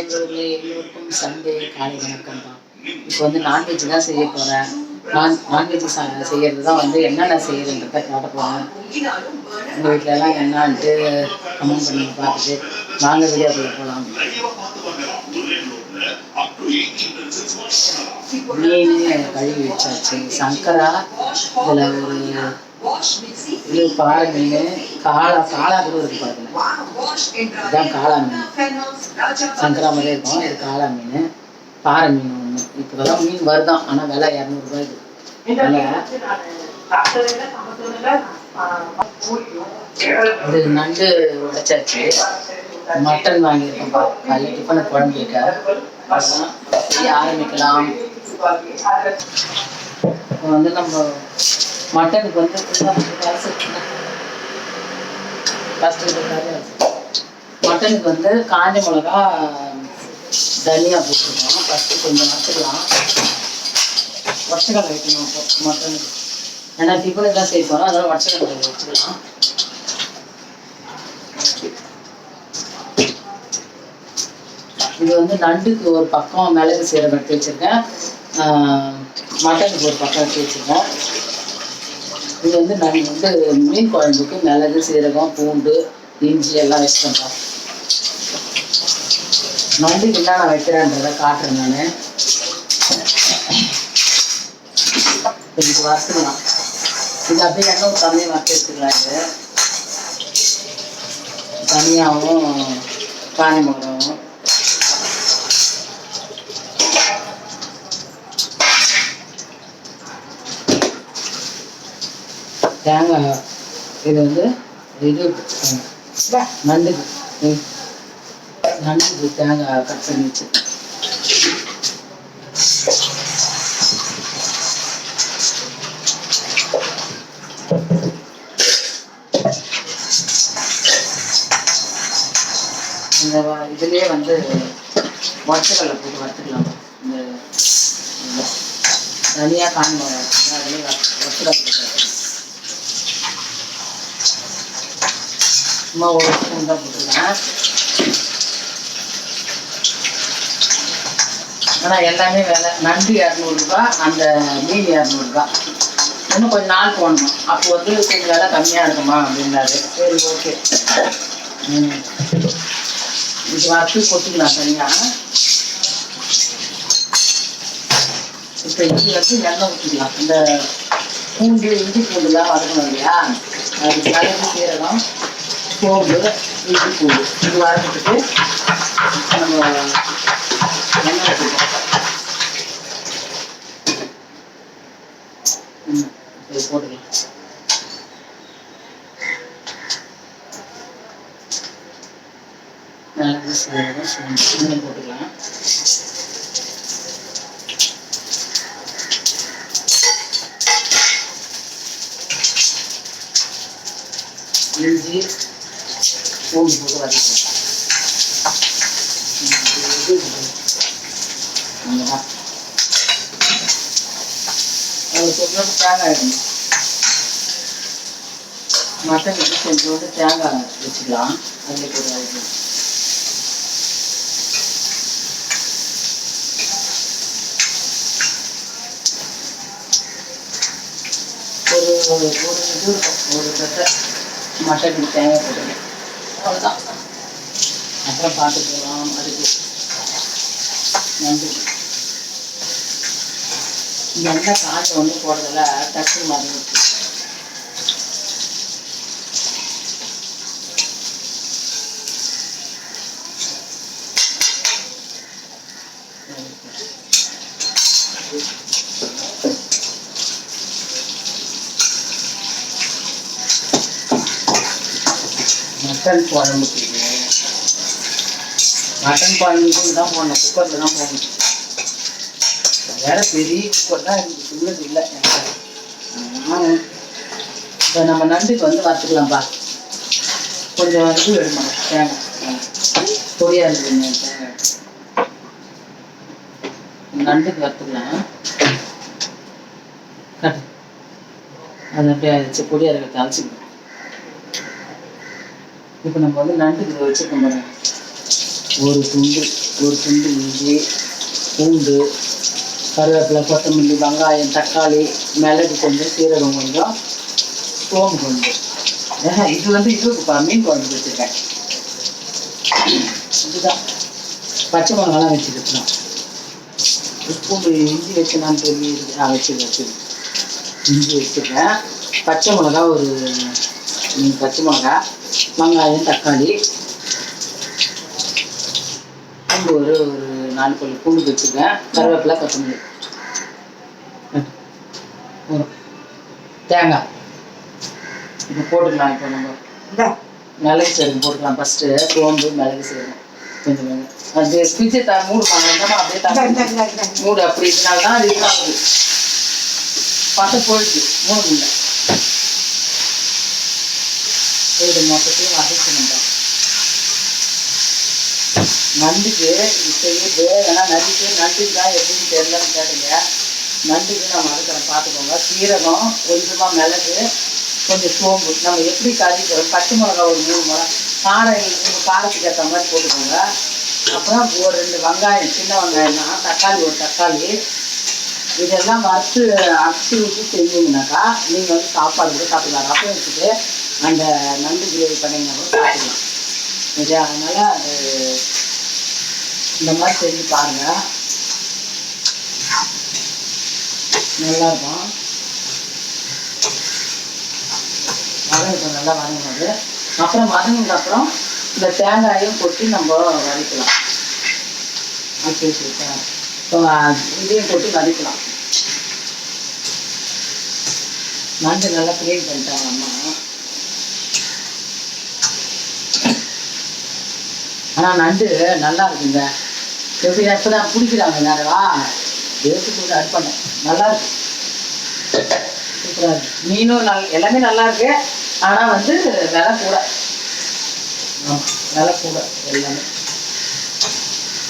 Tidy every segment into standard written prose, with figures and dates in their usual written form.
இவர்கள் எல்லோருக்கும் சண்டே காலை வணக்கம் தான். இப்போ வந்து நான்வெஜ் தான் செய்ய போகிறேன். நான்வெஜ் செய்கிறது தான் வந்து என்னென்ன செய்யறதுன்றத காட்ட போகிறேன். உங்கள் வீட்டிலலாம் என்னான்ட்டு கமெண்ட் பண்ணி பார்த்துட்டு நாங்கள் வீடியோக்குள்ளே போகலாம். மீன் கழுவி வச்சாச்சு. சங்கரா இதில் ஒரு இது பாறை மீன், காளா கூட இருக்கு பாருங்க. இதுதான் காளா மீன். சங்கரா மாதிரி இருக்கும். இது காளா மீன், பாறை மீன் ஒன்று. இப்போதான் மீன் வருதான், ஆனால் விலை 200 ரூபாய்க்கு. இது நண்டு உடைச்சாச்சு. மட்டன் வாங்கியிருக்கோம். காலையில் டிஃபனுக்கு குழம்பு வைக்க செய்ய ஆரம்பிக்கலாம். இப்போ வந்து நம்ம மட்டனுக்கு வந்து மட்டனுக்கு வந்து காஞ்ச மிளகா தனியாக போட்டுருக்கோம். ஃபஸ்ட்டு கொஞ்சம் வச்சுக்கலாம். வச்சுக்கலை வைக்கணும் மட்டனுக்கு. ஏன்னா டிஃபனுக்கு தான் செய்ய போகிறோம், அதெல்லாம் வச்சுக்கலை வச்சுக்கலாம். இது வந்து நண்டுக்கு ஒரு பக்கம் மிளகு சீரகம் எடுத்து வச்சுருக்கேன். மட்டனுக்கு ஒரு பக்கம் எடுத்து வச்சுருக்கேன். இது வந்து நான் வந்து மீன் குழம்புக்கு மிளகு சீரகம் பூண்டு இஞ்சி எல்லாம் வச்சுட்டேன்ப்பா. நண்டுக்கு என்ன நான் வைக்கிறேன்றதை காட்டுறேன். நான் இது வறுத்துக்கலாம். இது அப்படியே எண்ணெய் தனியாக வறுத்து எடுத்துக்கலாம். இது தனியாகவும் காணி மிளகாவும் தேங்காய். இது வந்து இது நண்டுக்கு தேங்காய் கட் பண்ணி வச்சு இந்த இதுலேயே வந்து ஒற்றைக்கல்லை போட்டு வறுத்துக்கலாம். இந்த தனியாக காணி அதுலேயே ஒற்றைக்கல்லை போட்டு சும்மா ஒரு ஸ்பூன் தான் போட்டுருக்கேன். ஆனால் எல்லாமே விலை. நண்டு 200 ரூபா, அந்த மீன் 200 ரூபா. இன்னும் கொஞ்சம் நாள் போடணும். அப்போ வந்து கொஞ்சம் விலை கம்மியாக இருக்குமா அப்படின்னாரு. சரி, ஓகே. இது வறுத்து கொட்டிக்கலாம் தனியாக. இப்போ இஞ்சி வந்து எண்ணெய் ஊற்றிக்கலாம். இந்த பூண்டு இஞ்சி பூண்டுலாம் வதக்கணும் இல்லையா, அது மிளகு சீரகம் சோம்பு இஞ்சி பூண்டு இது வதக்கிட்டு நம்ம எண்ணெய் ஊற்றிக்கலாம். இது போட்டுக்கலாம். மிளகு சீரகம் சோம்பு போட்டுக்கலாம். இஞ்சி பூண்டு போட்டு வதக்கலாம். கொஞ்சோண்டு தேங்காய் இடணும். மட்டனுக்கு கொஞ்சோண்டு தேங்காய் வச்சுக்கலாம். அதில் போட்டு வதக்கலாம். ஒரு கட்டை மட்டனுக்கு தேங்காய் போட்டுக்கலாம். அவ்வளோதான். அப்புறம் பார்த்துக்கலாம். அதுக்கு நண்டு எண்ணெய் காஞ்ச ஒன்று போடுறதில்ல டக்கு மாதிரி இருக்கு. மட்டன் குழம்புக்கு மட்டன் குழம்புக்கு தான் போடணும். குக்கரில் தான் போடணும். வேற பெரிய குக்கர் தான் எனக்கு உள்ளது இல்லை. இப்போ நம்ம நண்டுக்கு வந்து வறுத்துக்கலாம்ப்பா. கொஞ்சம் இது வேணுமா தேங்காய் பொடியாக இருக்குதுங்க. தேங்காய் நண்டுக்கு வறுத்துக்கலாம். கட்டு அது அப்படியே ஆயிடுச்சு. பொடியாக இருக்கிறத அழைச்சிக்கணும். இப்போ நம்ம வந்து நண்டுக்கு வச்சுருக்கோம் பாருங்க. ஒரு துண்டு ஒரு துண்டு இஞ்சி, பூண்டு, கருவேப்பிலை, கொத்தமல்லி, வெங்காயம், தக்காளி, மிளகு கொஞ்சம், சீரகம் கொஞ்சம், சோம்பு கொஞ்சம். இது வந்து இதுக்குப்பா மீன் குழம்பு வச்சுருக்கேன். இதுதான் பச்சை மிளகாலாம் வச்சுருக்கேன். உப்பு இஞ்சி வச்சுனான்னு தெரியுது. வச்சுருக்கேன் இஞ்சி வச்சுருக்கேன். பச்சை மிளகா ஒரு பச்சை மிளகா, வெங்காயம், தக்காளி, பூண்டு ஒரு 4 பல் பூண்டு வச்சுருக்கேன். கருவேப்பிலை, கொத்தமல்லி, தேங்காய் இப்போ போட்டுக்கலாம். இப்போ நம்ம மிளகு சீரகம் போட்டுக்கலாம். ஃபஸ்ட்டு சோம்பு, மிளகு சீரகம் கொஞ்சம் வேணும். அது பிரிச்சு மூடு பண்ணாமல் அப்படியே மூடு. அப்படி இதனால்தான் அது இதாகுது. பசை போயிடுச்சு மூணு இல்லை. இது மொத்தத்தையும் வதக்கணும். நண்டுக்கு இது செய்யுது. ஏன்னா நிறைய பேர் நண்டுக்கு தான் எப்படின்னு தெரியலன்னு கேட்டுங்க. நண்டுக்கு நான் வதக்கிறேன் பார்த்துக்கோங்க. சீரகம் கொஞ்சமாக, மிளகு கொஞ்சம், சோம்பு. நம்ம எப்படி கறி பச்சை மிளகா ஒரு 3 மிளகா, காரம் உங்கள் காரத்துக்கு ஏற்ற மாதிரி போட்டுக்கோங்க. அப்புறம் ஒரு 2 வெங்காயம், சின்ன வெங்காயம்னா, தக்காளி ஒரு தக்காளி, இதெல்லாம் வறுத்து அரைச்சி ஊற்றி செஞ்சீங்கன்னாக்கா நீங்கள் வந்து சாப்பாடு கூட சாப்பிடலாம். ரசம் வச்சுட்டு அந்த நண்டு கிரேவி பண்ணிங்கன்னா கூட சாப்பிடலாம். சரியா? அதனால் அது இந்த மாதிரி செஞ்சு பாருங்கள், நல்லாயிருக்கும். வதங்கட்டும், நல்லா வதங்கினது. அப்புறம் வதங்கினதுக்கப்புறம் இந்த தேங்காயும் கொட்டி நம்ம வதக்கலாம். இப்போ இதையும் போட்டு வதக்கலாம். நண்டு நல்லா க்ளீன் பண்ணிட்டாங்க அம்மா. ஆனால் நண்டு நல்லா இருக்குங்க. எப்படி எப்போ தான் பிடிக்கிறாங்க நேரவா எடுத்து கூட அட் பண்ணேன். நல்லா இருக்கு, சூப்பராக இருக்கு. மீனும் எல்லாமே நல்லா இருக்கு. ஆனால் வந்து விலை கூட. ஆமாம், விலை கூட எல்லாமே.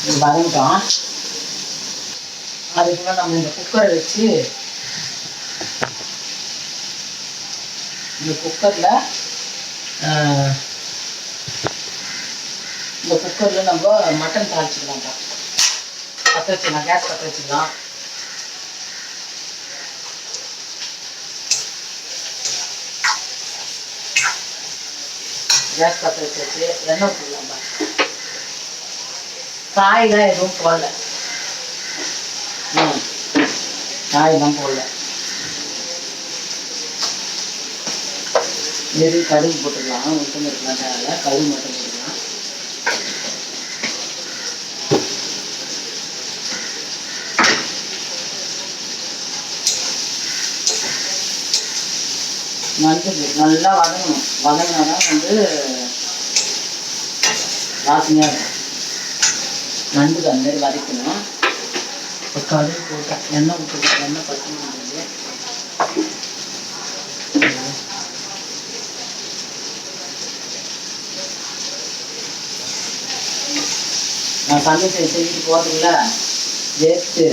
இது வதங்கிட்டோம். அதுக்குள்ள நம்ம இந்த குக்கரை வச்சு இந்த குக்கரில் நம்ம மட்டன் தாளிச்சிக்கலாம்ப்பா. பற்ற வச்சுக்கலாம், கேஸ் பற்ற வச்சுக்கலாம். கேஸ் பற்ற வச்சு எண்ணெய் ஊற்றிடலாம்ப்பா. காயெலாம் எதுவும் போடல. காயெல்லாம் போடல. எது கடுகு போட்டுக்கலாம், உளுத்தம் இருக்கலாம், தேவையில்ல. கடுகு மட்டும் போட்டுக்கலாம். மஞ்சள் நல்லா வதங்கணும். வதங்கினாதான் வந்து வாசனையாக இருக்கும். நண்டுக்கு அந்த மாதிரி வதக்கணும். இப்போ கடுகு போட்டேன், எண்ணெய் ஊற்றணும். எண்ணெய் பச்சை நான் சமையல் செஞ்சுட்டு போகிறதுக்குள்ள வேஸ்ட்டு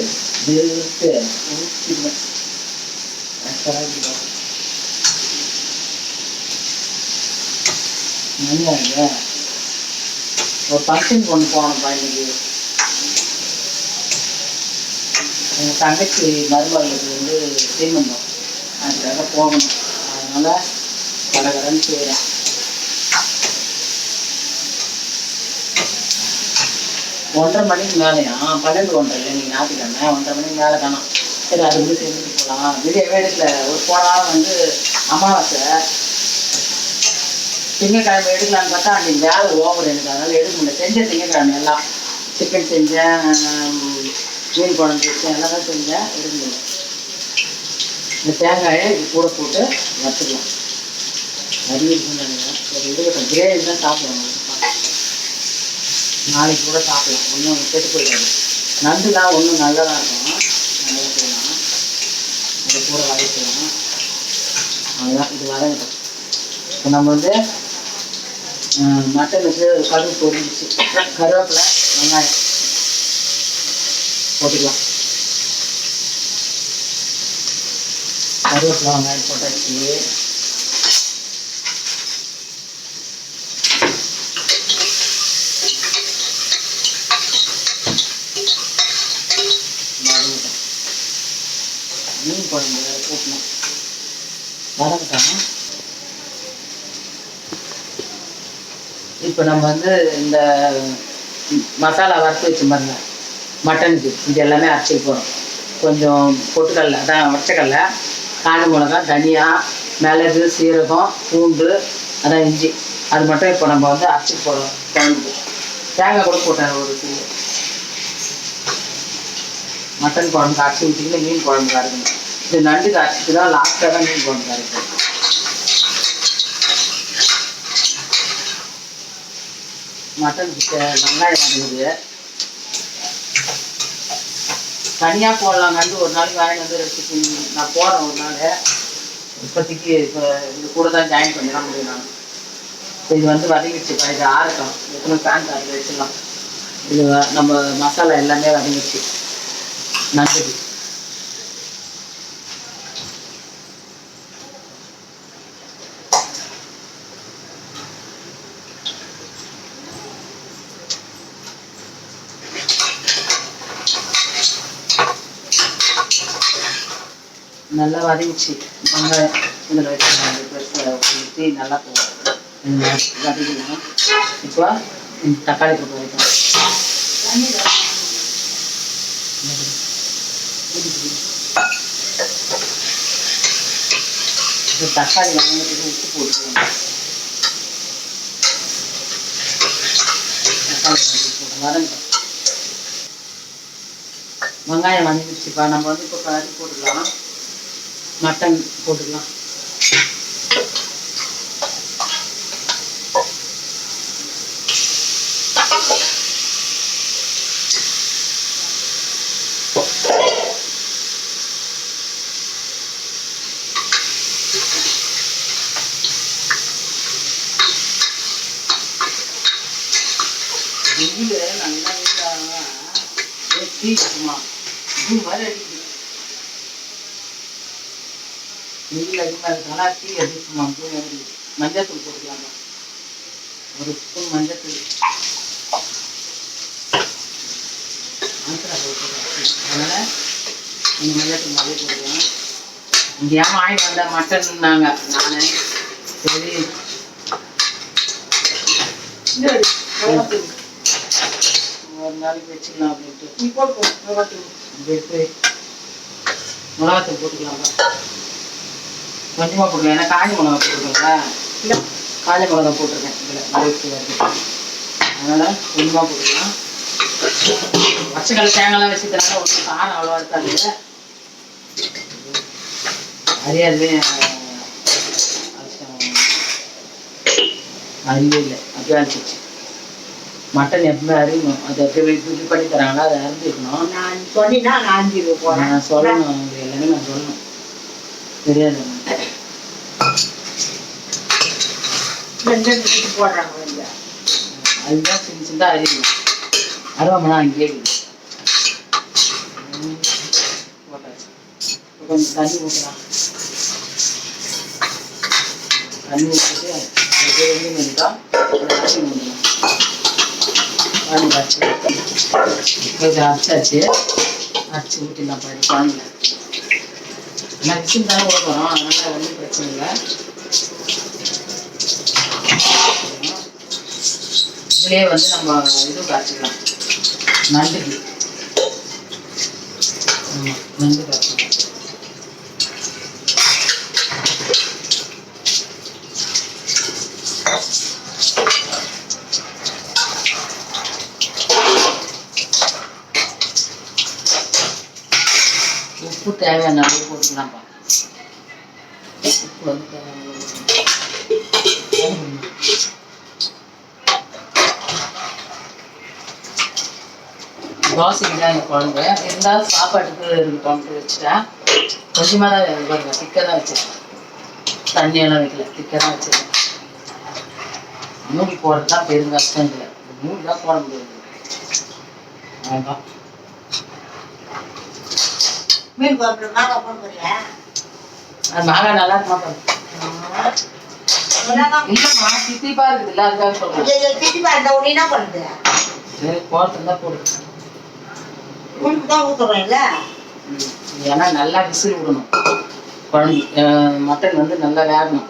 ஊற்றிடுவேன். நல்லா ஒரு ஃபங்க்ஷன் கொண்டு போகணும்ப்பா இன்னைக்கு. எங்கள் தங்கச்சி மருமகளுக்கு வந்து சீமந்தம், அதுக்காக போகணும். அதனால் கடகடன்னு செய்கிறேன். ஒன்றரை மணிக்கு மேலேயா? 12 1:30 இல்லை, நீங்கள் ஞாயிற்றுக்கிழமை 1:30 மணிக்கு மேலே காணும். சரி, அது வந்து செஞ்சுட்டு போகலாம். வீடியோவே எடுக்கல. ஒரு போன வாரம் வந்து அமாவாசை, திங்கக்கிழமை எடுக்கலான்னு பார்த்தா அன்றைக்கி வேலை ஓவர் எனக்கு. அதனால் எடுக்க முடியல. செஞ்சேன் திங்கக்கிழமை எல்லாம். சிக்கன் செஞ்சேன், மீன் குழம்பு வச்சேன், எல்லாம் தான் செஞ்சேன். எடுக்க முடியல. இந்த தேங்காயை இது கூட போட்டு வறுத்துக்கலாம். நிறைய இருக்குன்னு நினைக்கிறேன். சரி, எடுக்கட்டும். கிரேவி தான் சாப்பிடுவாங்க. நாளைக்கு கூட சாப்பிடலாம், ஒன்றும் கெட்டு போயிடாது. நண்டுலாம் ஒன்றும் நல்லதாக இருக்கும், நல்லா செய்யலாம். அதை கூட வதக்கலாம். அதுதான் இது வதங்கட்டும். இப்போ நம்ம வந்து மட்டனுக்கு கடுகு பொரிஞ்சிச்சு. கருவேப்பிலை, வெங்காயம் போட்டுக்கலாம். கருவேப்பிலை, வெங்காயம் போட்டாச்சு. குழம்பு கூட்டணும் வதக்கிட்டாங்க. இப்போ நம்ம வந்து இந்த மசாலா வறுத்து வச்சு பாருங்க மட்டனுக்கு இது எல்லாமே அரைச்சி போகிறோம். கொஞ்சம் பொட்டுக்கடலை அதான் வச்சக்கடலை, காஞ்ச மிளகா, தனியா, மிளகு, சீரகம், பூண்டு, அதான் இஞ்சி, அது மட்டும் இப்போ நம்ம வந்து அரைச்சி போடுறோம் குழம்புக்கு. தேங்காய் கூட போட்டாங்க ஒரு கிலோ. மட்டன் குழம்புக்கு அரைச்சி ஊற்றிங்கன்னா மீன் குழம்புக்கு அரைக்கணும். இது நண்டுக்கு அரைச்சிட்டு தான் லாஸ்ட்டாக தான் மீன் குழம்புக்கு அரைக்கணும். மட்டனுக்கு வெங்காயம் வதங்குது. தனியாக போடலாம் நண்டு ஒரு நாளைக்கு வாங்கிட்டு வந்து ரெசிபி நான் போடுறேன் ஒரு நாள். இப்போதைக்கு இப்போ இது கூட தான் ஜாயின் பண்ணிடலாம் முடியும் நான். இப்போ இது வந்து வதங்கிடுச்சு. இது ஆறட்டும். எத்தனை பேன் அதில் வச்சிடலாம். இது நம்ம மசாலா எல்லாமே வதங்கிடுச்சு நண்டுக்கு. நல்லா வதங்கிச்சு. வெங்காயம் இதில் வச்சுக்கலாம். பெருசாக ஊற்றி நல்லா வதக்கிடணும். இப்போ தக்காளி போட்டு வைக்கணும். இப்போ தக்காளி வதங்கிறதுக்கு உப்பு போட்டுக்கணும். தக்காளி போட்டு வதங்க. வெங்காயம் வதங்கிடுச்சுப்பா. நம்ம வந்து இப்போ கறி போட்டுக்கலாம். மட்டன் போட்டுக்கலாம். வெயில் நல்லா வெயிலாகுமா இது மாதிரி அடிக்குது. வெயில் அதிகமாக இருக்கனால டீ அதிகமா மஞ்சள் தூள் போட்டுக்கலாமா. ஒரு ஸ்பூன் மஞ்சள் தூள் அதனால இந்த மஞ்சள் தூள் நிறைய போட்டுக்கலாம். இங்கே ஏன் வாங்கி வந்த மட்டன்னாங்க. நான் சரி ஒரு நாளைக்கு வச்சுக்கலாம் அப்படின்ட்டு மிளகாத்தூள் போட்டுக்கலாமா. கொஞ்சமாக போட்டுக்கலாம். ஏன்னா காஞ்ச மிளகா போட்டுருக்கேங்களா. காஞ்ச மிளகா போட்டிருக்கேன் இதில் வறுத்து வருது. அதனால் கொஞ்சமாக போட்டுக்கலாம். பச்சைக்கடலை தேங்காய்லாம் வச்சுக்கிறனால ஒன்றும் காரம் அவ்வளோவா இருக்காது. அறியாதுவே அறிவே இல்லை. அப்படியே அரைச்சிச்சு. மட்டன் எப்பவுமே அறியணும். அது அப்படியே இது பண்ணி தராங்களா அதை அறிஞ்சிக்கணும். நான் சொன்னா நான் அஞ்சிருக்க போறேன். நான் சொல்லணும். அது எல்லாமே நான் சொல்லணும். தெரியாது போடுறாங்க. அதுதான் சின்ன சின்ன அறியணும். அருவாமனா அங்கேயே போட்டாச்சு. இப்போ கொஞ்சம் தண்ணி ஊற்றலாம். தண்ணி ஊற்றிட்டு அது வெந்நீர் பண்ணிட்டோம். அரிசி ஊற்றலாம். கொஞ்சம் அரைச்சாச்சு. அரைச்சி ஊற்றிடலாம் பாரு குழம்புல. நான் விசில் தானே ஊற்றுறோம். அதனால ஒன்றும் பிரச்சனை இல்லை. இதுலேயே வந்து நம்ம இது காய்ச்சிக்கலாம். நண்டுக்கு நண்டு காய்ச்சலாம். உப்பு தேவையான அளவு போட்டுக்கலாம்ப்பா. உப்பு வந்து தோசைக்கு தான் இந்த குழம்பு இருந்தாலும் சாப்பாட்டுக்கு குழம்பு வச்சுட்டேன். கொஞ்சமாக தான் பாருங்க. திக்காக தான் வச்சுருக்கேன். தண்ணியெல்லாம் வைக்கல. திக்காக தான் வச்சுருக்கேன். மூடி போடுறது தான் பெரும் கஷ்டம். இல்லை மூடி தான் போட முடியாது. ஆமாம். மீன் குழம்புல மாங்காய் போட போறியா? அது மாங்காய் நல்லா இருக்குமா பாருங்க. இல்லைம்மா தித்திப்பா இருக்குதுல்ல அதுக்காக சொல்கிறேன். திட்டிப்பா இருந்தா உடனே என்ன பண்ணுது? சரி போடுறது தான் போடுது. உனக்கு தான் ஊற்றுறோம் இல்லை. ஏன்னா நல்லா விசில் விடணும். குழம்பு மட்டன் வந்து நல்லா வேகணும்.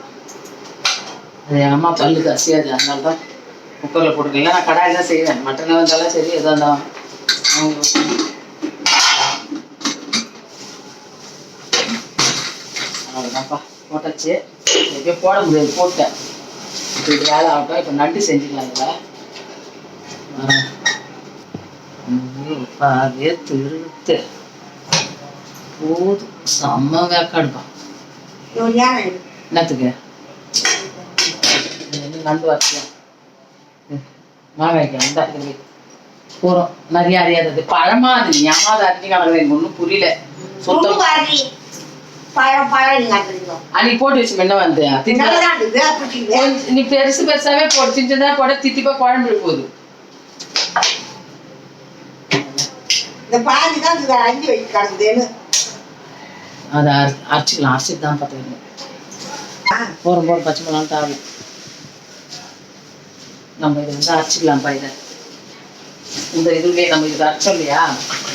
அது எங்கள் அம்மா பல்லுக்கு அசியாது, அதனால தான் குக்கரில் போட்டுருக்கேன். நான் கடாயில் தான் செய்வேன். மட்டனாக இருந்தாலும் சரி எதாக இருந்தாலும். அவ்வளோதான்ப்பா, போட்டாச்சு. எப்படியோ போட முடியாது, போட்டேன். இப்போ இது வேலை ஆகட்டும். இப்போ நண்டு செஞ்சுக்கலாம். இதில் வேர்த்து இழுத்து போதும். செம்ம வேக்காடுப்பா. என்னத்துக்கு நண்டு வச்சுக்கலாம். மாங்காய்க்கு அந்த பூரம் நிறைய அறியாதது பழமா அது ஞாபகம் அறிஞ்சு கிடக்குது. எனக்கு ஒன்றும் புரியல சுத்தம். அன்னைக்கு போட்டு வச்சு என்ன வந்து நீ பெருசு பெருசாவே போட்டு சின்னதா போட தித்திப்பா குழம்பு போகுது. அதை அரைச்சிக்கலாம். அரைச்சிட்டு தான் பார்த்துக்கணும். போகிறோம் போகிற பச்சை மிளகாய் தாவி நம்ம இதை வந்து அரைச்சிக்கலாம்ப்பா. இதை இந்த இதுலேயே நம்ம இதுக்கு அரைச்சோம் இல்லையா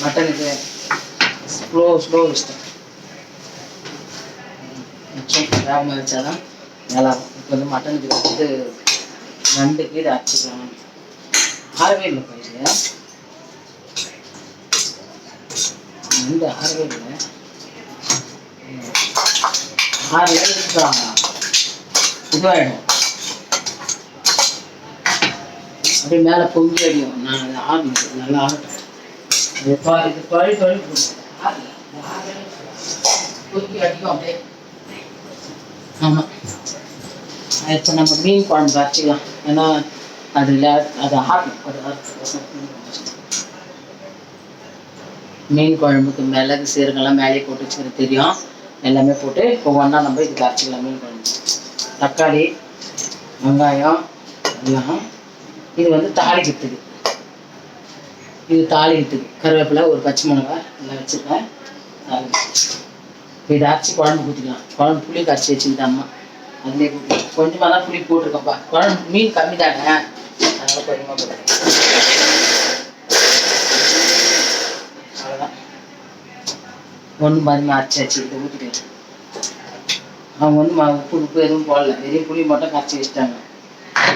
மட்டனுக்கு, ஸ்லோ வச்சுட்டேன். வேகமாக வச்சாதான் நல்லா இருக்கும். இப்போ வந்து மட்டனுக்கு வந்து நண்டுக்கு இதை அரைச்சிக்கலாம். ஆறவே இல்லைப்பா இது நண்டு, ஆறவே இல்லை. ஆறுல இருக்கிறாங்க இதுவாயிடும். அப்படியே மேலே பொங்கி அடியும். நான் அதை ஆவி நல்லா ஆகட்டும். இது தொழில் பொங்கி அடிக்கும் அப்படியே. ஆமாம், இப்போ நம்ம மீன் குழம்பு அரைச்சிக்கலாம். ஏன்னா அதில் அது ஆகணும். மீன் குழம்புக்கு மிளகு சீரகெல்லாம் மேலே போட்டு வச்சுக்கிறது தெரியும். எல்லாமே போட்டு இப்போ ஒன்றா நம்ம இதுக்கு அரைச்சிக்கலாம். மீன் குழம்பு, தக்காளி, வெங்காயம் எல்லாம். இது வந்து தாளிக்கிறதுக்கு, கருவேப்பிலை, ஒரு பச்சை மிளகாய் எல்லாம் வச்சுருக்கேன். இதை அரைச்சி குழம்பு ஊற்றிக்கலாம். குழம்பு புளி கரைச்சி வச்சுக்கிட்டு அம்மா அதுலேயே ஊற்றிக்கலாம். கொஞ்சமாக தான் புளி போட்டிருக்கோம்ப்பா. குழம்பு மீன் கம்மி தானே, அதனால் கொஞ்சமாக போடுறேன். அவ்வளோதான், ஒன்று மாதிரி அரைச்சாச்சு. இதை ஊற்றிக்கலாம். அவங்க வந்து உப்பு எதுவும் போடல, வெறும் புளி மட்டும் கரைச்சி வச்சுட்டாங்க.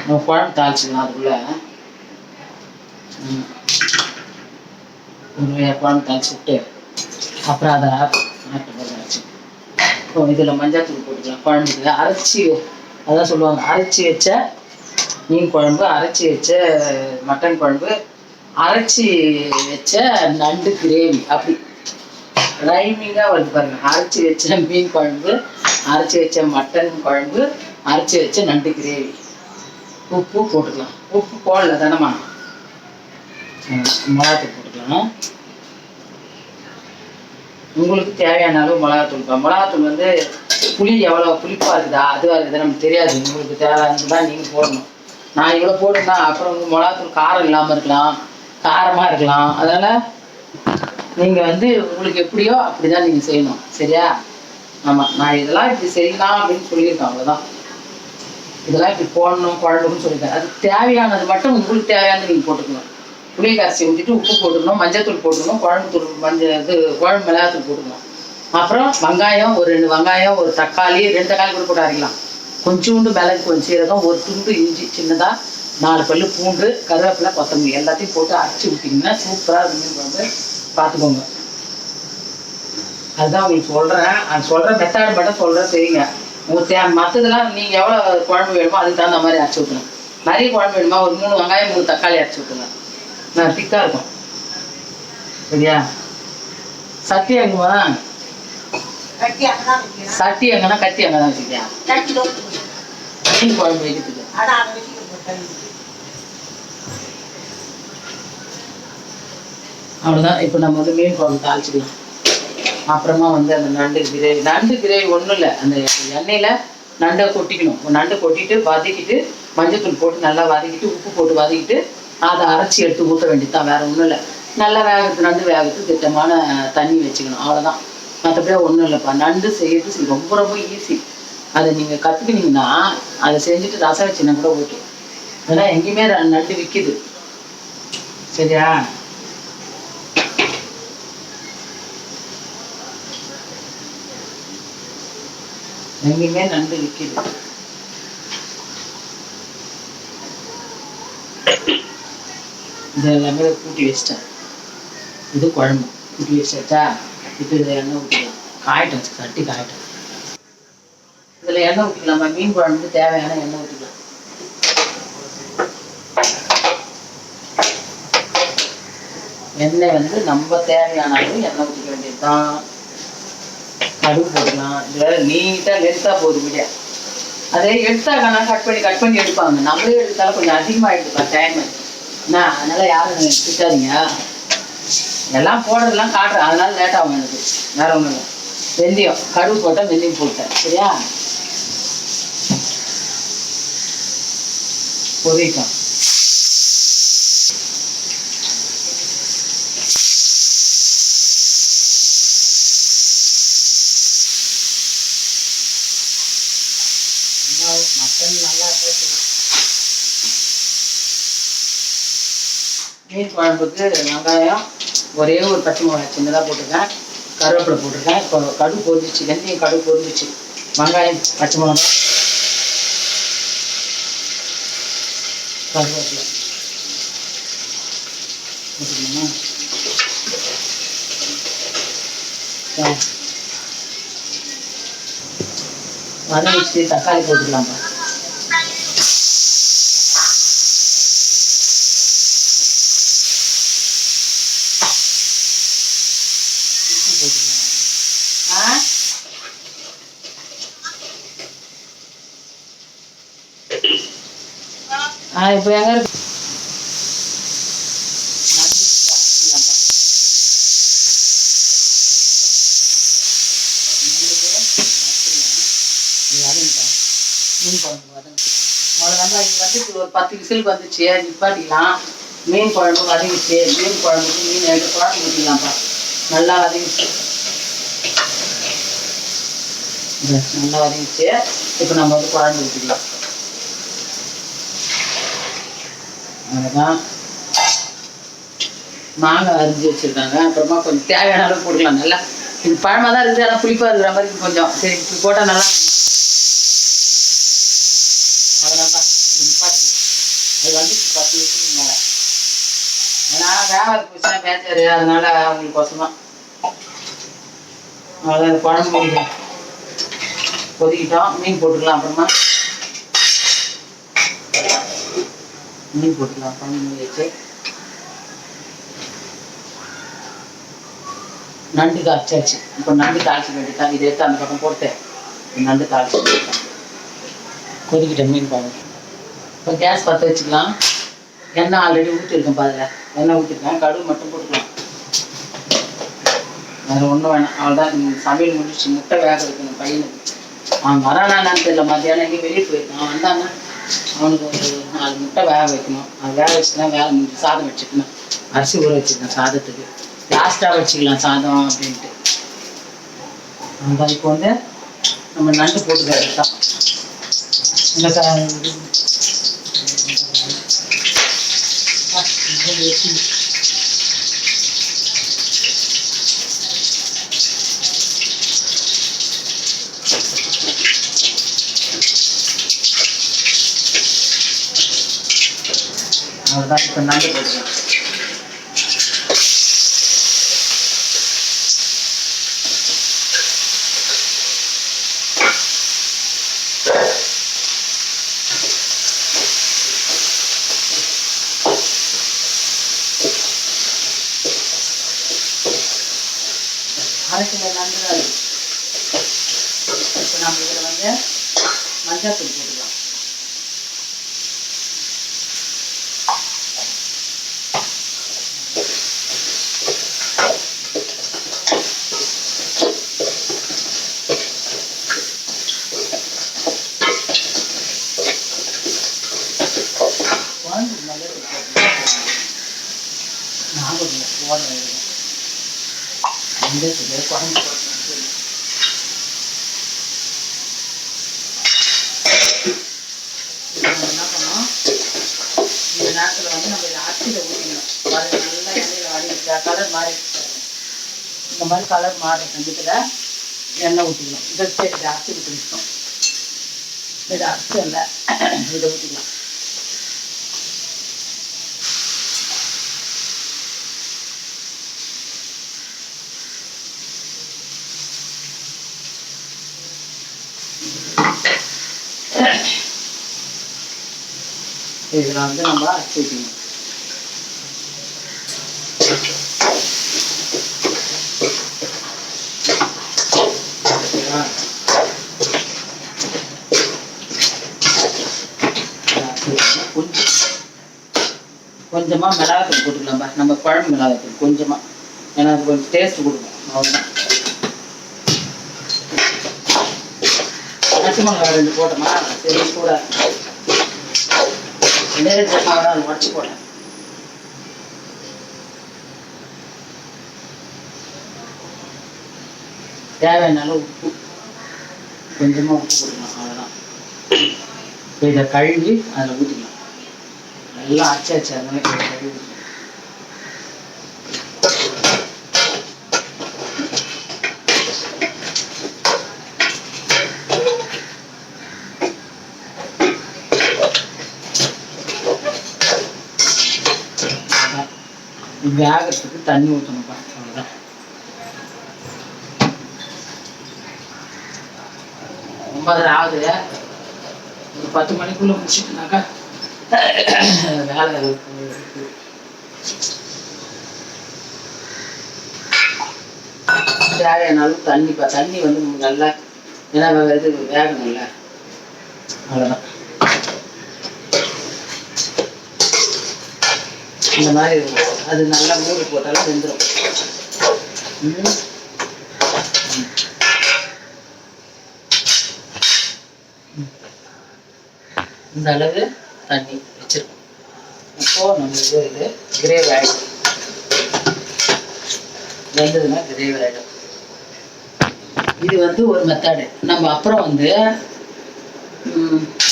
நம்ம குழம்பு தாளிச்சிக்கலாம். அதுக்குள்ளே குழம்பு தாளிச்சு விட்டு அப்புறம் அதை அரைச்சி இப்போ இதில் மஞ்சள் தூள் போட்டுக்கலாம். குழம்புக்கு அரைச்சி, அதான் சொல்லுவாங்க, அரைச்சி வச்ச மீன் குழம்பு, அரைச்சி வச்ச மட்டன் குழம்பு, அரைச்சி வச்ச நண்டு கிரேவி. அப்படி ரைமிங்காக வருது பாருங்க. அரைச்சி வச்ச மீன் குழம்பு, அரைச்சி வச்ச மட்டன் குழம்பு, அரைச்சி வச்ச நண்டு கிரேவி. உப்பு போட்டுக்கலாம். உப்பு போடல தானம்மா, மிளகாத்தூள் போட்டுக்கலாம். உங்களுக்கு தேவையான அளவு மிளகாத்தூள்ப்பா. மிளகாத்தூள் வந்து புளி எவ்வளோ புளிப்பாக இருக்குதா அதுவாக இருக்குதா நமக்கு தெரியாது. உங்களுக்கு தேவையானது தான் நீங்கள் போடணும். நான் இவ்வளோ போடுன்னா அப்புறம் மிளகாத்தூள் காரம் இல்லாமல் இருக்கலாம், காரமாக இருக்கலாம். அதனால் நீங்கள் வந்து உங்களுக்கு எப்படியோ அப்படி தான் நீங்கள் செய்யணும். சரியா? ஆமாம், நான் இதெல்லாம் இப்படி செய்யலாம் அப்படின்னு சொல்லியிருக்கேன். அவ்வளோதான். இதெல்லாம் இப்படி போடணும் குழம்புன்னு சொல்லியிருக்கேன். அது தேவையானது மட்டும் உங்களுக்கு தேவையானது நீங்கள் போட்டுக்கணும். புளியை கரைச்சி ஊற்றிட்டு உப்பு போட்டுக்கணும், மஞ்சள் தூள் போட்டுக்கணும், குழம்பு தூள் குழம்பு மிளகாத்தூள் போட்டுக்கணும். அப்புறம் வெங்காயம், ஒரு 2 வெங்காயம், ஒரு தக்காளி, 2 தக்காளி கூட போட்டு அரைக்கலாம். கொஞ்சோண்டு மிளகு, கொஞ்சம் சீரகம், ஒரு துண்டு இஞ்சி சின்னதாக, 4 பல்லு பூண்டு, கருவேப்பிலை, கொத்தமல்லி எல்லாத்தையும் போட்டு அரைச்சி விட்டிங்கன்னா சூப்பராக மீன் குழம்பு. பார்த்துக்கோங்க. அதுதான் உங்களுக்கு சொல்கிறேன். அது சொல்கிற மெத்தட் மட்டும் சொல்கிறேன், சரிங்க. உங்களுக்கு மற்றதெல்லாம் நீங்கள் எவ்வளோ குழம்பு வேணுமோ அதுக்கு தகுந்த மாதிரி அரைச்சி ஊற்றணும். நிறைய குழம்பு வேணுமா ஒரு 3 வெங்காயம் 3 தக்காளி அரைச்சி ஊற்றுங்க. நான் திக்காக இருக்கும். சரியா? சட்டி எங்கம்மா? சட்டி எங்கன்னா கத்தி அங்கே தான் வச்சுக்கியா? மீன் குழம்பு வைக்கிறதுக்கு அவ்வளோதான். இப்போ நம்ம வந்து மீன் குழம்பு தாளிச்சிக்கலாம். அப்புறமா வந்து அந்த நண்டு கிரேவி ஒன்றும் இல்லை, அந்த எண்ணெயில் நண்டை கொட்டிக்கணும். நண்டை கொட்டிட்டு வதக்கிட்டு மஞ்சத்தூள் போட்டு நல்லா வதக்கிட்டு உப்பு போட்டு வதக்கிட்டு அதை அரைச்சி எடுத்து ஊற்ற வேண்டியது தான். வேறு ஒன்றும் இல்லை. நல்லா வேகத்து நண்டு வேகத்துக்கு திட்டமான தண்ணி வச்சுக்கணும். அவ்வளோதான். மற்றபடியே ஒன்றும் இல்லைப்பா. நண்டு செய்யறது ரொம்ப ரொம்ப ஈஸி. அதை நீங்கள் கற்றுக்கினீங்கன்னா அதை செஞ்சுட்டு ரசம் வச்சுன்னா கூட ஓகே. அதெல்லாம் எங்கேயுமே நண்டு விற்கிது. சரியா? எங்கேயுமே நண்டு விற்கிது. இது எல்லாமே கூட்டி வச்சிட்டேன். இது குழம்பு கூட்டி வச்சாச்சா. இப்போ இதில் எண்ணெய் ஊற்றிக்கலாம். காயிட்டும் கட்டி காயிட்டும். இதில் எண்ணெய் ஊற்றிக்கலாமா? மீன் குழம்புக்கு தேவையான எண்ணெய் ஊற்றிக்கலாம். எண்ணெய் வந்து நம்ம தேவையான அளவு எண்ணெய் ஊற்றிக்க வேண்டியது தான். கடுகு போடலாம். இது நீட்டாக லென்த்தாக போகுது முடியா. அதே எடுத்தாங்கன்னா கட் பண்ணி எடுப்பாங்க. நம்மளே எடுத்தாலும் கொஞ்சம் அதிகமாக எடுத்துக்கலாம் டைம். என்ன அதனால யாரும் திட்டாதீங்க. எல்லாம் போடுறதெல்லாம் காட்டுறேன், அதனால லேட் ஆகும் எனக்கு. வேற ஒன்றும் இல்லை. வெந்தயம் கடுகு போட்டால் வெந்தயம் போட்டேன். சரியா? பொரிக்கும். மட்டன் நல்லா மீன் குழம்புக்கு வெங்காயம் ஒரே ஒரு பச்சை மிளகாய் சின்னதாக போட்டிருக்கேன். கருவேப்பிலை போட்டிருக்கேன். இப்போ கடுகு பொரிஞ்சிச்சு. வெந்தயம் கடுகு பொரிஞ்சிச்சு. வெங்காயம் பச்சை மிளகாய் கருவேப்பிலை போட்டுக்கணுமா? வதங்கிச்சு. தக்காளி போட்டுக்கலாம்ப்பா. இப்போ எங்க இருக்கு? மீன் குழம்பு அவ்வளோதாங்க. இது வந்துட்டு ஒரு 10 விசில் வந்துச்சு. நிப்பாட்டிக்கலாம். மீன் குழம்பு வதங்கிச்சு. மீன் குழம்புக்கு மீன் எடுத்து குழம்பு ஊற்றிக்கலாம்ப்பா. நல்லா வதங்கிச்சு. நல்லா வதங்கிச்சு. இப்போ நம்ம வந்து குழம்பு ஊற்றிக்கலாம். அவ்வளோதான். மாங்காய் அரிஞ்சு வச்சுருக்காங்க. அப்புறமா கொஞ்சம் தேவையான அளவு போட்டுக்கலாம். நல்லா இது பழமாக தான் இருக்குது, ஆனால் புளிப்பாக இருக்கிற மாதிரி கொஞ்சம். சரி இப்படி போட்டால் நல்லா. அவ்வளோதான்ப்பா. இது நிப்பாட்டிக்கலாம். அது வந்து 10 நிமிஷத்துக்கு மேலே. ஏன்னா வேகாது போச்சுன்னா பேச்சாரு, அதனால அவங்களுக்கு கொசமாக. அவ்வளோதான். இந்த குழம்பு கொதிக்கிட்டோம். மீன் போட்டுக்கலாம். அப்புறமா மீன் போட்டுக்கலாம். குழம்பு வச்சு நண்டு காய்ச்சாச்சு. இப்போ நண்டு தாளிச்சு வேண்டியதான். இதை எடுத்து அந்த பக்கம் போட்டேன். நண்டு தாளிச்சு வேண்டியதான். கொதிக்கிட்டேன் மீன் குழம்பு. இப்போ கேஸ் பற்ற வச்சுக்கலாம். எண்ணெய் ஆல்ரெடி ஊற்றிருக்கேன். பாதில் எண்ணெய் ஊற்றிருக்கேன். கடுகு மட்டும் போட்டுக்கலாம். வேறு ஒன்றும் வேணாம். அவ்வளோதான். சமையல் முடிச்சு. முட்டை வேக வைக்கணும் பையனுக்கு. அவன் வரானான்னு தெரியல. மத்தியானம் எங்கேயும் வெளியே போயிருக்கான். வந்தாங்க அவனுக்கு ஒரு 4 முட்டை வேக வைக்கணும். அது வேக வச்சுன்னா வேலை முடிஞ்சு. சாதம் வச்சுக்கணும். அரிசி ஊற வச்சுருக்கேன் சாதத்துக்கு. லாஸ்ட்டாக வச்சுக்கலாம் சாதம் அப்படின்ட்டு. அந்த இப்போ வந்து நம்ம நண்டு போட்டுக்கலாம். அவ்வளோதான். இப்போ நண்டு போட்டுக்கலாம். அரைக்கிற நண்டு தான் இருக்கு. இப்போ நம்ம இதில் வந்து மஞ்சள் தூள் போட்டுக்கலாம். குழம்பு மஞ்சள் தூள் போட்டு நாகூரில் போடுற மஞ்சள் தூள் குழம்பு போட்டு என்ன பண்ணோம்? இந்த நேரத்தில் வந்து நம்ம இதை அரிசியில் ஊற்றிக்கணும். அது நல்லா எண்ணெயில் வடிக்கிற கலர் மாறி இந்த மாதிரி கலர் மாறுற சமயத்தில் எண்ணெய் ஊற்றிக்கணும். இதை சரி அரிசி ஊற்றிக்கணும். இது அர்த்தம் இல்லை, இதை ஊற்றிக்கலாம். இதில் வந்து நம்ம அரைச்சி ஊற்றிக்கணும். கொஞ்சமாக மிளகாத்தூள் போட்டுக்கலாம்பா, நம்ம குழம்பு மிளகாத்தூள் கொஞ்சமாக, ஏன்னா அது கொஞ்சம் டேஸ்ட் கொடுக்கும். அவ்வளோதான். பச்சை மிளகா 2 போட்டோமா, சரி கூட நேரத்தை உடச்சி போட்டேன். தேவையான உப்பு, கொஞ்சமாக உப்பு போட்டுக்கலாம். அவ்வளோதான். இதை கழுவி அதில் ஊற்றிக்கலாம். நல்லா அச்சாச்சு அந்த மாதிரி கழுவி ஊற்றிக்கலாம். வேகத்துக்கு தண்ணி ஊற்றணும்ப்பா, அவ்வளோதான். 9:30 ஆகுது. ஒரு 10 மணிக்குள்ளே முடிச்சுட்டுனாக்கா வேலை இருக்கு. தேவையான அளவு தண்ணிப்பா, தண்ணி வந்து நல்லா ஏன்னா இது வேகணும்ல, அவ்வளோதான். இந்த மாதிரி இருக்கும். அது நல்லா மூடி போட்டாலும் வெந்துடும். இந்த அளவு தண்ணி வச்சிருக்கோம். இப்போ நம்மளுக்கு இது கிரேவி ஆகிடும். வெந்ததுன்னா கிரேவி ஆகிடும். இது வந்து ஒரு மெத்தடு. நம்ம அப்புறம் வந்து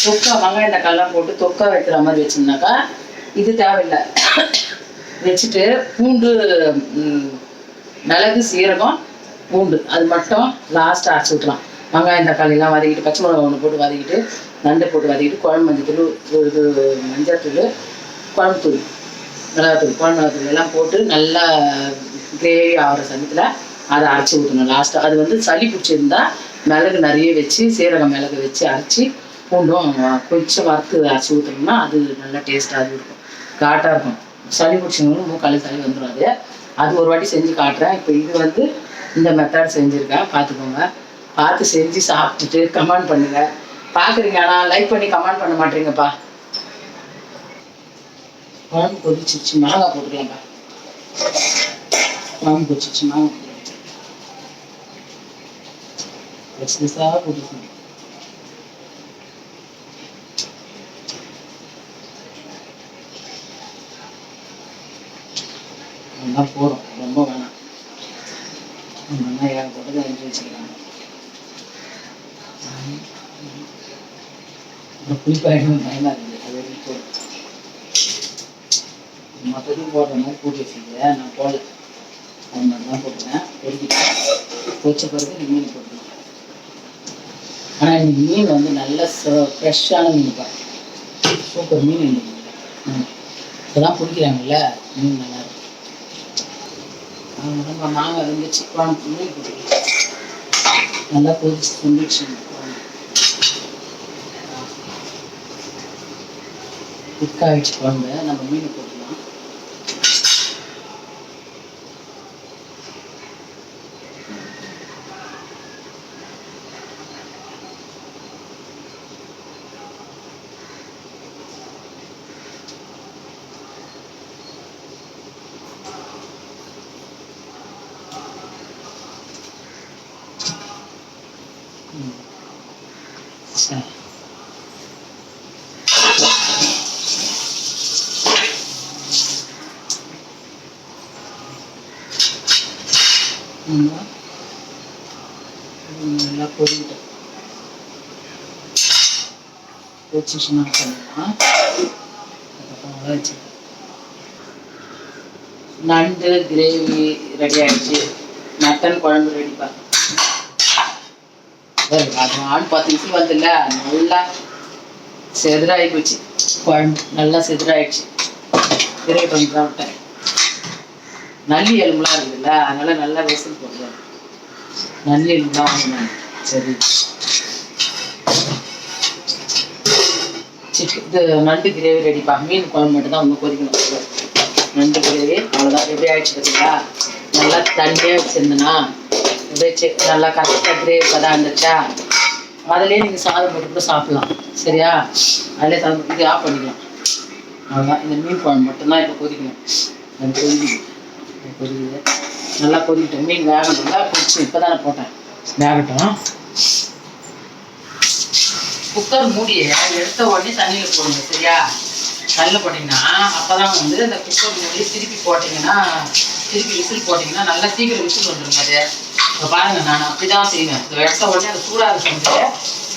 தொக்கா, வெங்காயம் தக்காளிலாம் போட்டு தொக்கா வைக்கிற மாதிரி வச்சோம்னாக்கா இது தேவையில்லை. வச்சுட்டு பூண்டு, மிளகு, சீரகம், பூண்டு அது மட்டும் லாஸ்ட்டாக அரைச்சி விட்டுலாம். வெங்காயம் தக்காளிலாம் வதக்கிட்டு, பச்சை மிளகா 1 போட்டு வதக்கிட்டு, நண்டை போட்டு வதக்கிட்டு, குழம்பு மஞ்சத்தூள், இது மஞ்சத்தூள், குழம்புத்தூள், மிளகாத்தூள், குழம்பு மிளகாத்தூள் எல்லாம் போட்டு நல்லா கிரேவி ஆகிற சமயத்தில் அதை அரைச்சி ஊற்றணும் லாஸ்ட்டாக. அது வந்து சளி பிடிச்சிருந்தா மிளகு நிறைய வச்சு, சீரகம் மிளகு வச்சு அரைச்சி, பூண்டும் கொஞ்சம் வறுத்து அரைச்சி ஊற்றணும்னா அது நல்லா டேஸ்ட்டாக இருக்கும், காட்டாக இருக்கும். சளி பிடிச்சவங்களும் மூக்காலி சளி வந்துடும். அது ஒரு வாட்டி செஞ்சு காட்டுறேன். இப்போ இது வந்து இந்த மெத்தட் செஞ்சுருக்கேன், பார்த்துக்கோங்க. பார்த்து செஞ்சு சாப்பிட்டுட்டு கமெண்ட் பண்ணுங்கள். பார்க்குறீங்க, ஆனால் லைக் பண்ணி கமெண்ட் பண்ண மாட்டேங்கப்பா. குழம்பு கொதிச்சிச்சு, மிளகாய் போட்டுக்கலாம்ப்பா. குழம்பு கொதிச்சிச்சு, மிளகாய் எக்ஸ்பிரஸாக போட்டுக்கணும். நல்லா போடும், ரொம்ப வேணாம். நல்லா ஏகப்பட்டது அரிஞ்சு வச்சுக்கலாம். புளிப்பாயிடும், பயமாக இருக்குது. அது வரைக்கும் போடும். மொத்தத்தையும் போடுற மாதிரி கூட்டி வச்சுங்க. நான் போடல, அது மாதிரி தான் போட்டுருவேன். பொறிக்கிட்டேன், பொரிச்ச பிறகு மீன் போட்டுருவேன். ஆனால் இன்னைக்கு மீன் வந்து நல்ல ஃப்ரெஷ்ஷான மீன்ப்பா, சூப்பர் மீன். இன்னைக்கு இப்போதான் பிடிக்கிறாங்கல்ல, மீன் நல்லா இருக்கும். நம்ம மாங்காய் இருந்துச்சு, குழம்பு மீன் போட்டுக்கலாம். நல்லா கொதிச்சு துண்டிச்சு குக்காயிடுச்சு குழம்பு. நம்ம மீன் போட்டுக்கலாம். சரி, நல்லா பொரிக்கிட்டோம். பொரிச்சிச்சுன்னா பண்ணலாம். அதுக்கப்புறம் வச்சு நண்டு கிரேவி ரெடி ஆகிடுச்சு. மட்டன் குழம்பு ரெடிப்பா. அது 10 விசில் வந்துல்ல, நல்லா செதிராகி போச்சு குழம்பு, நல்லா செதிராயிடுச்சு. திரையிட்டு தான் விட்டேன். நல்லி எலும்புலாம் இருக்குதுல்ல, அதனால நல்லா விசில் போடுவேன். நல்லி எலும்புலாம் வாங்கினேன். சரி, இது நண்டு கிரேவி ரெடிப்பா. மீன் குழம்பு மட்டும் தான் ஒன்று கொதிக்கணும். நண்டு கிரேவி அவ்வளோதான், ரெடி ஆகிடுச்சு. பார்த்தீங்களா, நல்லா தண்ணியே வச்சுருந்தேன்னா அப்படியே நல்லா கரெக்டாக கிரேவி தான் இருந்துச்சா, அதிலே நீங்கள் சாதம் போட்டு கூட சாப்பிட்லாம். சரியா, அதிலே சாதம் இது ஆஃப் பண்ணிக்கலாம். அவ்வளோதான். இந்த மீன் குழம்பு மட்டும்தான் இப்போ கொதிக்கணும். கொதிக்குது, நல்லா கொதிக்கிட்டோம். மீன் வேகட்டும்ல, கொதிச்சு இப்போ தானே போட்டேன், வேகட்டும். குக்கர் மூடியை எடுத்த உடனே தண்ணியில் போடுங்க. சரியா, தண்ணியில் போட்டிங்கன்னா அப்போ தான் வந்து அந்த குக்கர் மூடி திருப்பி போட்டிங்கன்னா, திருப்பி விசில் போட்டிங்கன்னா நல்லா சீக்கிரம் விசில் வந்துடுங்க. அது இப்போ பாருங்கள், நான் அப்படி தான் செய்வேன். எடுத்த உடனே அந்த சூடாக செஞ்சு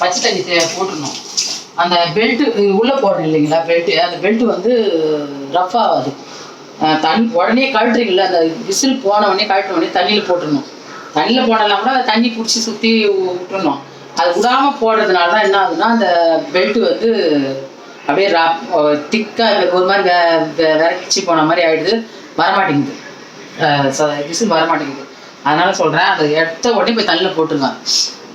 பச்சை தண்ணி போட்டுடணும். அந்த பெல்ட்டு உள்ளே போடுறேன் இல்லைங்களா, பெல்ட்டு, அந்த பெல்ட்டு வந்து ரஃப் ஆகாது. தண்ணி உடனே கழட்டுறீங்களா, அந்த விசில் போன உடனே கழட்டின உடனே தண்ணியில் போட்டுடணும். தண்ணியில் போடலாம் கூட தண்ணி பிடிச்சி சுற்றி விட்டுடணும். அது விடாமல் போடுறதுனால தான் என்ன ஆகுதுன்னா, அந்த பெல்ட்டு வந்து அப்படியே திக்காக ஒரு மாதிரி விரக்கிச்சு போன மாதிரி ஆகிடுது, வரமாட்டேங்குது, விசில் வரமாட்டேங்குது. அதனால சொல்கிறேன், அதை எடுத்த உடனே போய் தண்ணியில் போட்டுருங்க.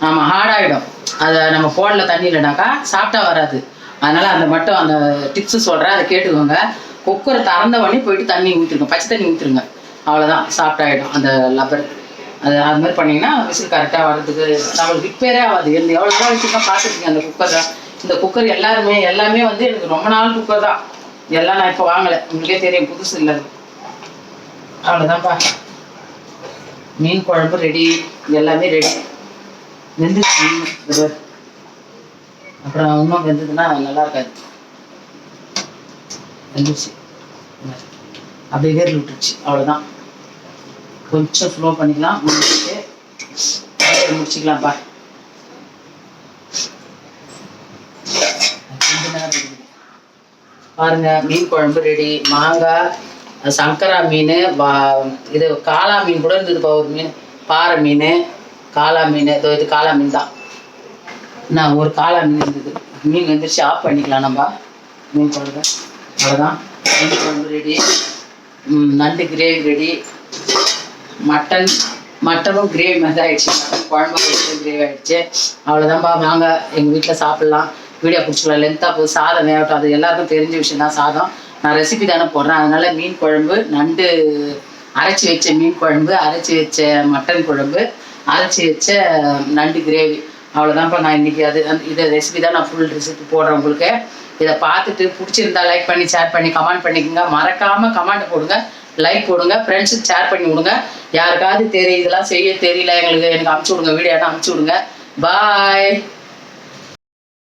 நம்ம ஹார்டாகிடும். அதை நம்ம போடல தண்ணியிலனாக்கா சாப்பிட்டா வராது. அதனால் அந்த மட்டும் அந்த டிப்ஸு சொல்கிறேன், அதை கேட்டுக்கோங்க. குக்கரை திறந்த உடனே போயிட்டு தண்ணி ஊற்றிருங்க, பச்சை தண்ணி ஊற்றிருங்க. அவ்வளோதான், சாஃப்டாகிடும் அந்த லப்பர். அது மாதிரி பண்ணிங்கன்னா விசில் கரெக்டாக வர்றதுக்கு நம்மளுக்கு ரிப்பேரே ஆகாது. எவ்வளோ நாள் வச்சுருக்கா பார்த்துருக்கீங்க அந்த குக்கர் தான். இந்த குக்கர் எல்லாமே வந்து எனக்கு ரொம்ப நாள் குக்கர் தான். எல்லாம் நான் இப்போ வாங்கலை, உங்களுக்கே தெரியும், புதுசு இல்லை. அவ்வளோதான்ப்பா, மீன் குழம்பு ரெடி, எல்லாமே ரெடி. வெந்துச்சு. அப்புறம் இன்னும் வெந்ததுன்னா நல்லா இருக்காது. வெந்துச்சு, அப்படியே வேர்ல விட்டுருச்சு. அவ்வளோதான், கொஞ்சம் ஸ்லோ பண்ணிக்கலாம், முடிச்சுக்கலாம்ப்பா. பாருங்க, மீன் குழம்பு ரெடி. மாங்காய், சங்கரா மீன், இது காளா மீன் கூட இருந்ததுப்பா. ஒரு மீன் பாறை மீன், காளா மீன். இது காளா மீன் தான். நான் ஒரு காளா மீன் இருந்தது. மீன் வந்துருச்சு, ஆஃப் பண்ணிக்கலாம் நம்ம. மீன் குழம்பு அவ்வளோதான். மீன் குழம்பு ரெடி. நண்டு கிரேவி ரெடி. மட்டனும் கிரேவி மாதிரி ஆகிடுச்சு. குழம்பு கிரேவி ஆகிடுச்சு. அவ்வளோதான்ப்பா, வாங்க எங்கள் வீட்டில் சாப்பிட்லாம். வீடியோ பிடிச்சிக்கலாம், லென்த்தாக போகுது. சாதம் வேகட்டும், அது எல்லாருக்கும் தெரிஞ்ச விஷயம் தான். சாதம் நான் ரெசிபி தானே போடுறேன். அதனால் மீன் குழம்பு, நண்டு அரைச்சி வச்ச மீன் குழம்பு, அரைச்சி வச்ச மட்டன் குழம்பு, அரைச்சி வச்ச நண்டு கிரேவி, அவ்வளோதான்ப்பா. நான் இன்றைக்கி இதை ரெசிபி தான் நான் ஃபுல் ரெசிபி போடுறேன் உங்களுக்கு. இதை பார்த்துட்டு பிடிச்சிருந்தா லைக் பண்ணி, ஷேர் பண்ணி, கமெண்ட் பண்ணிக்கோங்க. மறக்காமல் கமெண்ட் போடுங்க, லைக் போடுங்க, ஃப்ரெண்ட்ஸுக்கு ஷேர் பண்ணி விடுங்க. யாருக்காவது இதெல்லாம் செய்ய தெரியல, எனக்கு அனுப்பிச்சி விடுங்க, வீடியோனா அனுப்பிச்சி விடுங்க. பாய்.